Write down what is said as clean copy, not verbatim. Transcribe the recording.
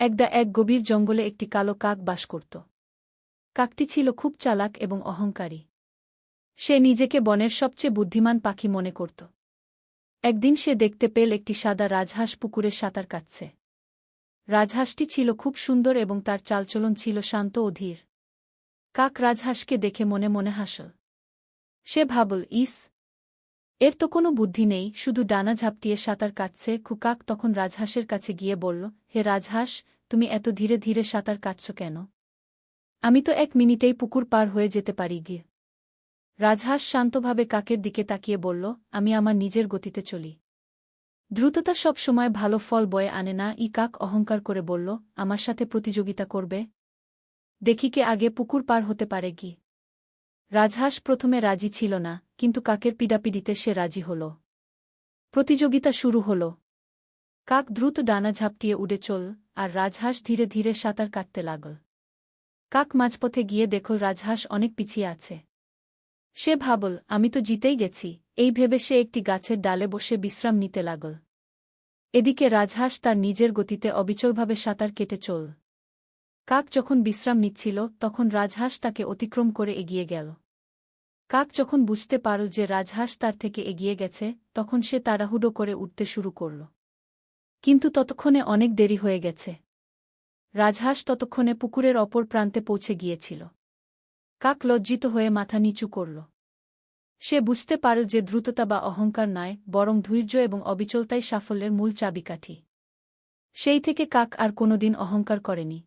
এক গভীর জঙ্গলে একটি কালো কাক বাস করত। কাকটি ছিল খুব চালাক এবং অহংকারী। সে নিজেকে বনের সবচেয়ে বুদ্ধিমান পাখি মনে করত। একদিন সে দেখতে পেল একটি সাদা রাজহাঁস পুকুরে সাঁতার কাটছে। রাজহাঁসটি ছিল খুব সুন্দর এবং তার চালচলন ছিল শান্ত ও ধীর। কাক রাজহাঁসকে দেখে মনে মনে হাসল। সে ভাবল, ইস, এর তো কোনো বুদ্ধি নেই, শুধু ডানা ঝাপটিয়ে সাঁতার কাটছে। কাক তখন রাজহাঁসের কাছে গিয়ে বলল, হে রাজহাঁস, তুমি এত ধীরে ধীরে সাঁতার কাটছ কেন? আমি তো 1 মিনিটেই পুকুর পার হয়ে যেতে পারি গিয়ে। রাজহাঁস শান্তভাবে কাকের দিকে তাকিয়ে বলল, আমি আমার নিজের গতিতে চলি। দ্রুততা সব সময় ভালো ফল বয়ে আনে না। কাক অহংকার করে বলল, আমার সাথে প্রতিযোগিতা করবে? দেখি কে আগে পুকুর পার হতে পারে গি। রাজহাঁস প্রথমে রাজি ছিল না, কিন্তু কাকের পিডাপিডিতে সে রাজি হল। প্রতিযোগিতা শুরু হল। কাক দ্রুত ডানা ঝাপটিয়ে উড়ে চল, আর রাজহাঁস ধীরে ধীরে সাঁতার কাটতে লাগল। কাক মাঝপথে গিয়ে দেখল রাজহাঁস অনেক পিছিয়ে আছে। সে ভাবল, আমি তো জিতেই গেছি। এই ভেবে সে একটি গাছের ডালে বসে বিশ্রাম নিতে লাগল। এদিকে রাজহাঁস তার নিজের গতিতে অবিচলভাবে সাঁতার কেটে চল। কাক যখন বিশ্রাম নিচ্ছিল, তখন রাজহাঁস তাকে অতিক্রম করে এগিয়ে গেল। কাক যখন বুঝতে পারল যে রাজহাঁস তার থেকে এগিয়ে গেছে, তখন সে তাড়াহুড়ো করে উঠতে শুরু করল। কিন্তু ততক্ষণে অনেক দেরি হয়ে গেছে। রাজহাঁস ততক্ষণে পুকুরের অপর প্রান্তে পৌঁছে গিয়েছিল। কাক লজ্জিত হয়ে মাথা নিচু করল। সে বুঝতে পারল যে দ্রুততা বা অহংকার নয়, বরং ধৈর্য এবং অবিচলতাই সাফল্যের মূল চাবিকাঠি। সেই থেকে কাক আর কোনোদিন অহংকার করেনি।